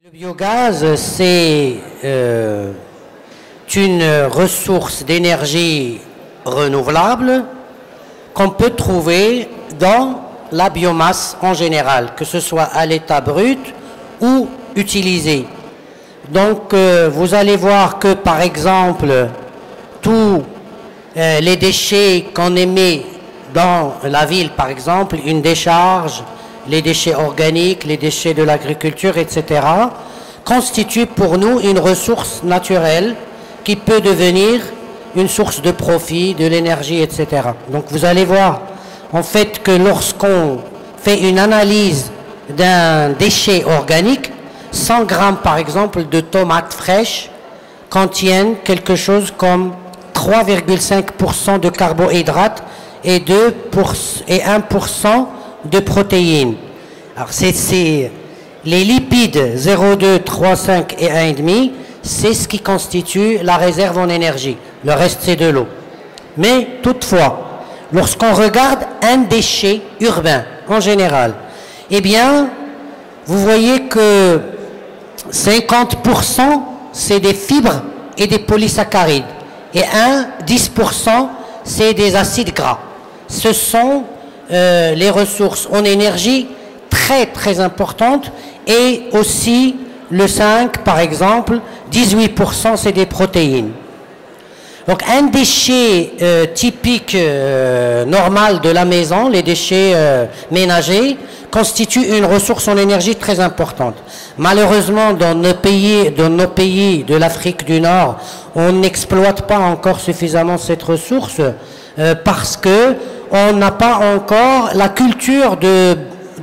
Le biogaz, c'est une ressource d'énergie renouvelable qu'on peut trouver dans la biomasse en général, que ce soit à l'état brut ou utilisé. Donc, vous allez voir que, par exemple, tous les déchets qu'on émet dans la ville, par exemple, une décharge, les déchets organiques, les déchets de l'agriculture, etc., constituent pour nous une ressource naturelle qui peut devenir une source de profit, de l'énergie, etc. Donc vous allez voir, en fait, que lorsqu'on fait une analyse d'un déchet organique, 100 grammes, par exemple, de tomates fraîches contiennent quelque chose comme 3,5% de carbohydrates et 1% de protéines. Alors c'est les lipides 0,2, 3, 5 et 1,5, c'est ce qui constitue la réserve en énergie. Le reste, c'est de l'eau. Mais toutefois, lorsqu'on regarde un déchet urbain en général, eh bien, vous voyez que 50% c'est des fibres et des polysaccharides et 10% c'est des acides gras. Ce sont les ressources en énergie très très importantes, et aussi le 5 par exemple, 18% c'est des protéines. Donc un déchet typique normal de la maison, les déchets ménagers, constitue une ressource en énergie très importante. Malheureusement, dans nos pays de l'Afrique du Nord, on n'exploite pas encore suffisamment cette ressource parce que on n'a pas encore la culture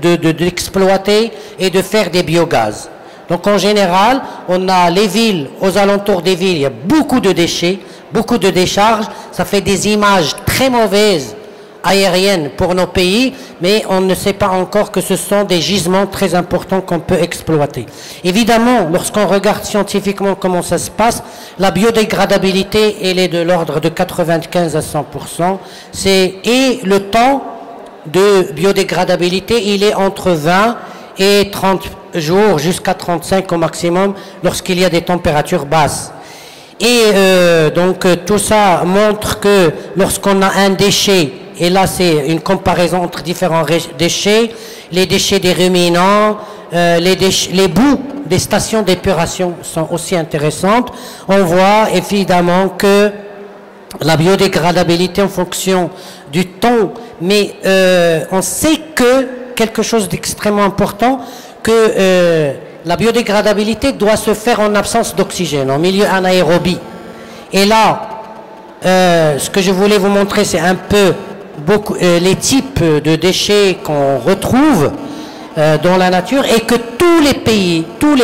d'exploiter et de faire des biogaz. Donc en général, on a les villes, aux alentours des villes, il y a beaucoup de déchets, beaucoup de décharges, ça fait des images très mauvaises aériennes pour nos pays, mais on ne sait pas encore que ce sont des gisements très importants qu'on peut exploiter. Évidemment, lorsqu'on regarde scientifiquement comment ça se passe, la biodégradabilité, elle est de l'ordre de 95 à 100%, et le temps de biodégradabilité, il est entre 20 et 30 jours, jusqu'à 35 au maximum, lorsqu'il y a des températures basses. Et donc tout ça montre que lorsqu'on a un déchet, et là c'est une comparaison entre différents déchets, les déchets des ruminants, les boues des stations d'épuration sont aussi intéressantes. On voit évidemment que la biodégradabilité en fonction du temps, mais on sait que quelque chose d'extrêmement important, que la biodégradabilité doit se faire en absence d'oxygène, en milieu anaérobie. Et là, ce que je voulais vous montrer, c'est un peu les types de déchets qu'on retrouve dans la nature, et que tous les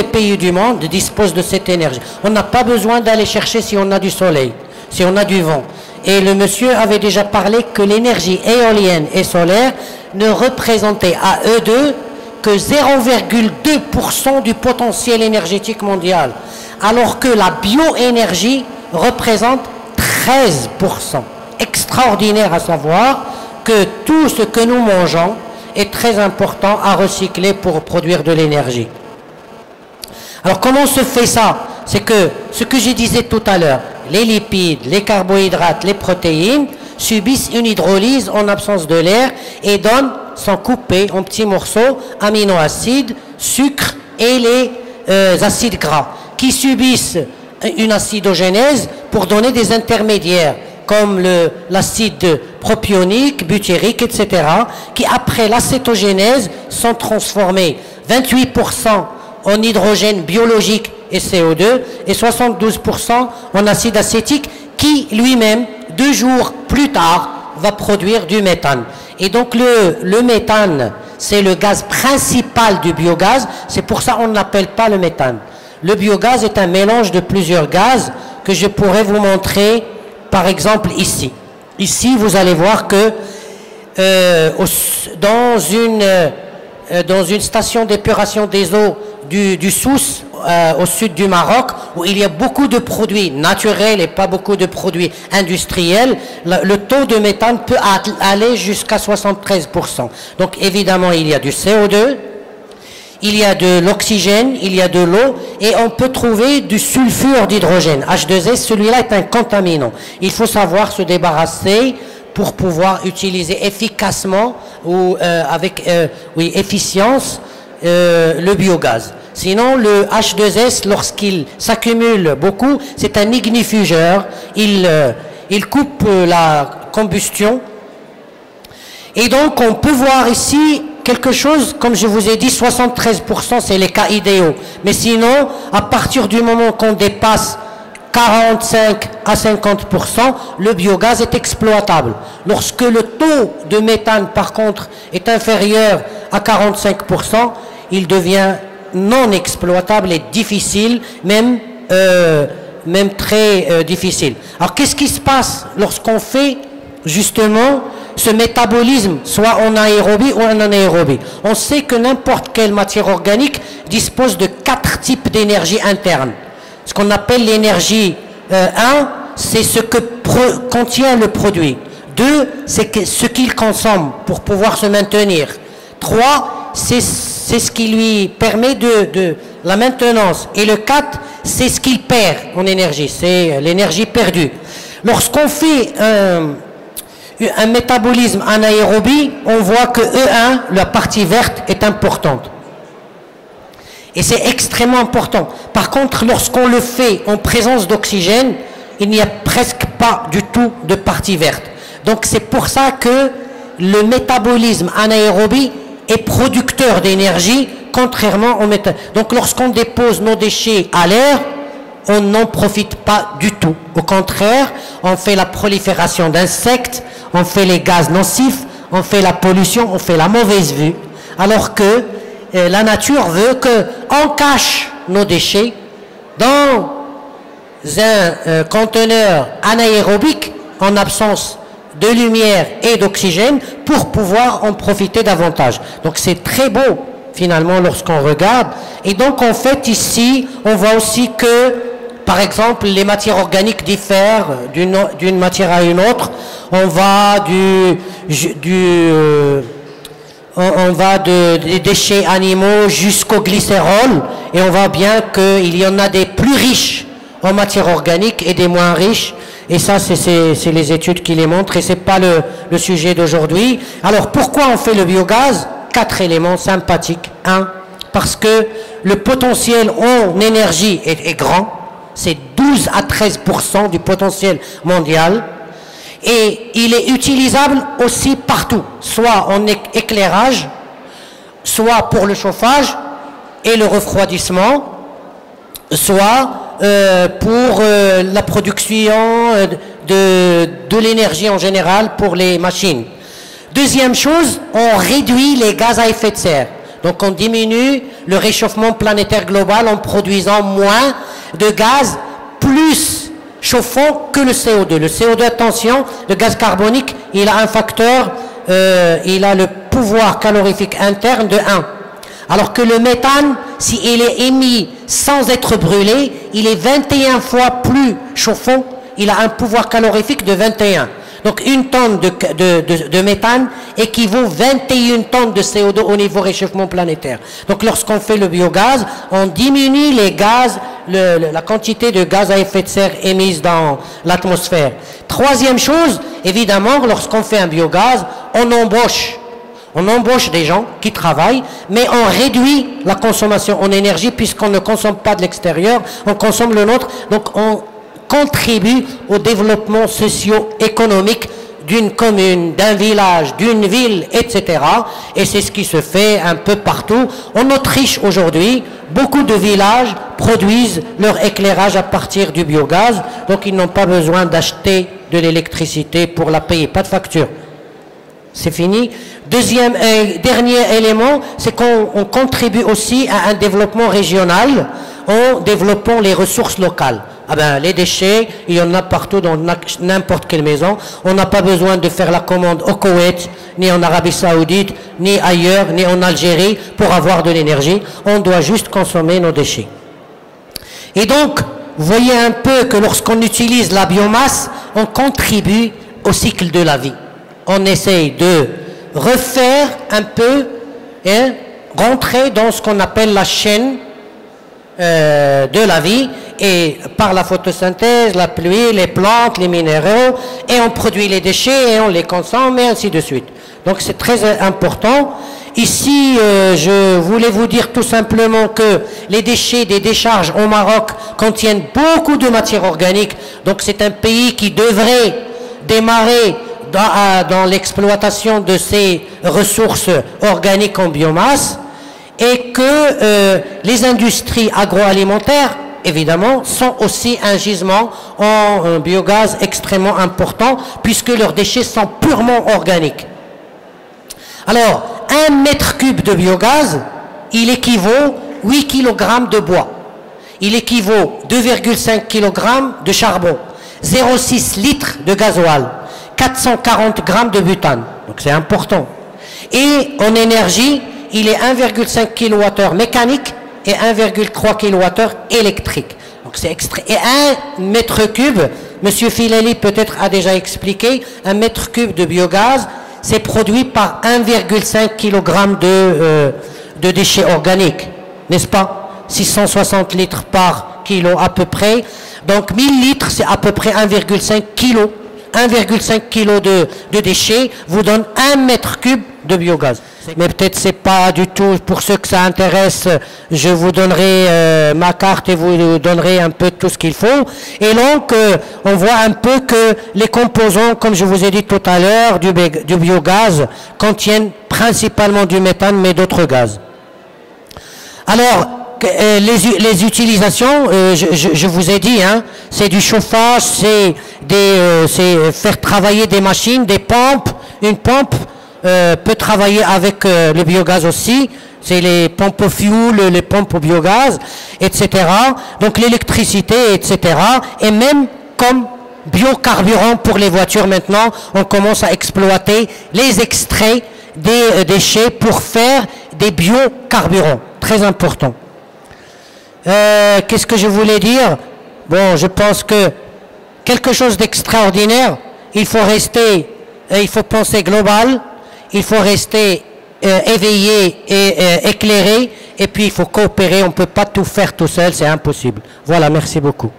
pays du monde disposent de cette énergie. On n'a pas besoin d'aller chercher si on a du soleil, si on a du vent. Et le monsieur avait déjà parlé que l'énergie éolienne et solaire ne représentait à eux deux que 0,2% du potentiel énergétique mondial, alors que la bioénergie représente 13%. Extraordinaire à savoir que tout ce que nous mangeons est très important à recycler pour produire de l'énergie. Alors comment se fait ça? C'est que ce que je disais tout à l'heure, les lipides, les carbohydrates, les protéines subissent une hydrolyse en absence de l'air et sont coupés en petits morceaux, aminoacides, sucre et les acides gras, qui subissent une acidogénèse pour donner des intermédiaires, comme l'acide propionique, butyrique, etc., qui après l'acétogénèse sont transformés 28% en hydrogène biologique et CO2 et 72% en acide acétique, qui lui-même, 2 jours plus tard, va produire du méthane. Et donc le méthane, c'est le gaz principal du biogaz, c'est pour ça qu'on ne l'appelle pas le méthane. Le biogaz est un mélange de plusieurs gaz que je pourrais vous montrer, par exemple ici. Ici, vous allez voir que dans une station d'épuration des eaux du Souss, au sud du Maroc, où il y a beaucoup de produits naturels et pas beaucoup de produits industriels, le taux de méthane peut aller jusqu'à 73%. Donc évidemment, il y a du CO2, il y a de l'oxygène, il y a de l'eau, et on peut trouver du sulfure d'hydrogène. H2S, celui-là est un contaminant. Il faut savoir se débarrasser pour pouvoir utiliser efficacement ou avec efficience le biogaz. Sinon, le H2S, lorsqu'il s'accumule beaucoup, c'est un ignifugeur. Il coupe la combustion. Et donc, on peut voir ici quelque chose, comme je vous ai dit, 73%, c'est les cas idéaux. Mais sinon, à partir du moment qu'on dépasse 45 à 50%, le biogaz est exploitable. Lorsque le taux de méthane, par contre, est inférieur à 45%, il devient non exploitable et difficile, même très difficile. Alors, qu'est-ce qui se passe lorsqu'on fait, justement, ce métabolisme, soit en aérobie ou en anaérobie? On sait que n'importe quelle matière organique dispose de 4 types d'énergie interne. Ce qu'on appelle l'énergie 1, c'est ce que contient le produit. 2, c'est ce qu'il consomme pour pouvoir se maintenir. 3, c'est ce qui lui permet de la maintenance. Et le 4, c'est ce qu'il perd en énergie, c'est l'énergie perdue. Lorsqu'on fait un métabolisme anaérobie, on voit que E1, la partie verte, est importante. Et c'est extrêmement important. Par contre, lorsqu'on le fait en présence d'oxygène, il n'y a presque pas du tout de partie verte. Donc c'est pour ça que le métabolisme anaérobie est producteur d'énergie, contrairement au métabolisme. Donc lorsqu'on dépose nos déchets à l'air, on n'en profite pas du tout. Au contraire, on fait la prolifération d'insectes, on fait les gaz nocifs, on fait la pollution, on fait la mauvaise vue. Alors que la nature veut qu'on cache nos déchets dans un conteneur anaérobique en absence de lumière et d'oxygène pour pouvoir en profiter davantage. Donc c'est très beau finalement lorsqu'on regarde. Et donc en fait ici, on voit aussi que par exemple, les matières organiques diffèrent d'une matière à une autre. On va des déchets animaux jusqu'au glycérol, et on voit bien qu'il y en a des plus riches en matière organique et des moins riches. Et ça, c'est les études qui les montrent, et c'est pas le sujet d'aujourd'hui. Alors, pourquoi on fait le biogaz? 4 éléments sympathiques. 1, parce que le potentiel en énergie est grand. C'est 12 à 13% du potentiel mondial. Et il est utilisable aussi partout, soit en éclairage, soit pour le chauffage et le refroidissement, soit pour la production de l'énergie en général pour les machines. Deuxième chose, on réduit les gaz à effet de serre. Donc on diminue le réchauffement planétaire global en produisant moins de gaz plus chauffant que le CO2. Le CO2, attention, le gaz carbonique, il a un facteur, il a le pouvoir calorifique interne de 1. Alors que le méthane, s'il est émis sans être brûlé, il est 21 fois plus chauffant, il a un pouvoir calorifique de 21. Donc une tonne de méthane équivaut 21 tonnes de CO2 au niveau réchauffement planétaire. Donc lorsqu'on fait le biogaz, on diminue les gaz, la quantité de gaz à effet de serre émise dans l'atmosphère. Troisième chose, évidemment, lorsqu'on fait un biogaz, on embauche des gens qui travaillent, mais on réduit la consommation en énergie puisqu'on ne consomme pas de l'extérieur, on consomme le nôtre. Donc on contribue au développement socio-économique d'une commune, d'un village, d'une ville, etc. Et c'est ce qui se fait un peu partout. En Autriche aujourd'hui, beaucoup de villages produisent leur éclairage à partir du biogaz, donc ils n'ont pas besoin d'acheter de l'électricité pour la payer, pas de facture. C'est fini. Deuxième et dernier élément, c'est qu'on contribue aussi à un développement régional en développant les ressources locales. Ah ben, les déchets, il y en a partout dans n'importe quelle maison. On n'a pas besoin de faire la commande au Koweït, ni en Arabie Saoudite, ni ailleurs, ni en Algérie pour avoir de l'énergie. On doit juste consommer nos déchets. Et donc, vous voyez un peu que lorsqu'on utilise la biomasse, on contribue au cycle de la vie. On essaye de refaire un peu, hein, rentrer dans ce qu'on appelle la chaîne de la vie, et par la photosynthèse, la pluie, les plantes, les minéraux, et on produit les déchets et on les consomme et ainsi de suite. Donc c'est très important. Ici, je voulais vous dire tout simplement que les déchets des décharges au Maroc contiennent beaucoup de matière organique. Donc c'est un pays qui devrait démarrer dans l'exploitation de ces ressources organiques en biomasse, et que les industries agroalimentaires, évidemment, sont aussi un gisement en biogaz extrêmement important, puisque leurs déchets sont purement organiques. Alors, 1 mètre cube de biogaz, il équivaut 8 kg de bois. Il équivaut 2,5 kg de charbon, 0,6 litres de gasoil, 440 g de butane. Donc c'est important. Et en énergie, il est 1,5 kWh mécanique et 1,3 kWh électrique. Donc c'est extrait. Et 1 mètre cube, M. Filali peut-être a déjà expliqué, 1 mètre cube de biogaz, c'est produit par 1,5 kg de déchets organiques, n'est-ce pas? 660 litres par kilo à peu près. Donc 1000 litres, c'est à peu près 1,5 kg. 1,5 kg de déchets vous donne 1 mètre cube de biogaz. Mais peut-être c'est pas du tout, pour ceux que ça intéresse, je vous donnerai ma carte et vous donnerai un peu tout ce qu'il faut. Et donc, on voit un peu que les composants, comme je vous ai dit tout à l'heure, du biogaz, contiennent principalement du méthane, mais d'autres gaz. Alors, les utilisations, je vous ai dit, hein, c'est du chauffage, c'est faire travailler des machines, des pompes. Une pompe peut travailler avec le biogaz aussi, c'est les pompes au fioul, les pompes au biogaz, etc. Donc l'électricité, etc. Et même comme biocarburant pour les voitures maintenant, on commence à exploiter les extraits des déchets pour faire des biocarburants. Très important. Qu'est-ce que je voulais dire? Bon, je pense que quelque chose d'extraordinaire, il faut rester, il faut penser global, il faut rester éveillé et éclairé, et puis il faut coopérer, on ne peut pas tout faire tout seul, c'est impossible. Voilà, merci beaucoup.